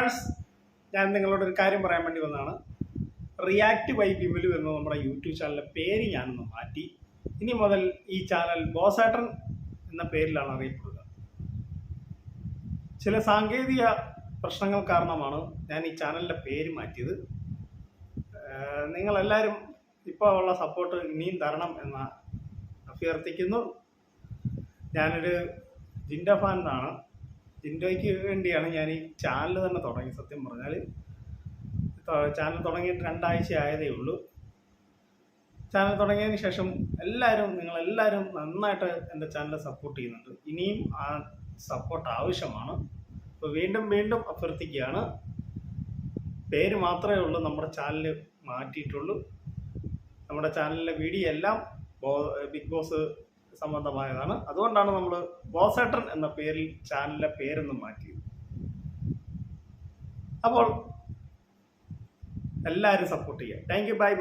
Friends, ഞാൻ നിങ്ങളോട് ഒരു കാര്യം പറയാൻ വേണ്ടി വന്നതാണ്. റിയാക്ട് ബൈ വിമലു എന്ന നമ്മുടെ യൂട്യൂബ് ചാനലിൻ്റെ പേര് ഞാനൊന്ന് മാറ്റി. ഇനി മുതൽ ഈ ചാനൽ ബോസേട്ടൻ എന്ന പേരിലാണ് അറിയപ്പെടുക. ചില സാങ്കേതിക പ്രശ്നങ്ങൾ കാരണമാണ് ഞാൻ ഈ ചാനലിൻ്റെ പേര് മാറ്റിയത്. നിങ്ങളെല്ലാവരും ഇപ്പോൾ ഉള്ള സപ്പോർട്ട് ഇനിയും തരണം എന്ന് അഭ്യർത്ഥിക്കുന്നു. ഞാനൊരു ജിൻഡോ ഫാനാണ്. ജിൻഡോയ്ക്ക് വേണ്ടിയാണ് ഞാൻ ഈ ചാനൽ തന്നെ തുടങ്ങി. സത്യം പറഞ്ഞാൽ ചാനൽ തുടങ്ങിയിട്ട് 2 ആഴ്ച ആയതേ ഉള്ളൂ. ചാനൽ തുടങ്ങിയതിന് ശേഷം നിങ്ങളെല്ലാവരും നന്നായിട്ട് എൻ്റെ ചാനൽ സപ്പോർട്ട് ചെയ്യുന്നുണ്ട്. ഇനിയും ആ സപ്പോർട്ട് ആവശ്യമാണ്. അപ്പോൾ വീണ്ടും അഭ്യർത്ഥിക്കുകയാണ്. പേര് മാത്രമേ ഉള്ളൂ നമ്മുടെ ചാനൽ മാറ്റിയിട്ടുള്ളൂ. നമ്മുടെ ചാനലിലെ വീഡിയോ എല്ലാം ബിഗ് ബോസ് സംബന്ധമായതാണ്. അതുകൊണ്ടാണ് നമ്മൾ ബോസേട്ടൻ എന്ന പേരിൽ ചാനലിലെ പേരൊന്നും മാറ്റിയത്. അപ്പോൾ എല്ലാവരും സപ്പോർട്ട് ചെയ്യുക. Thank you. ബൈ.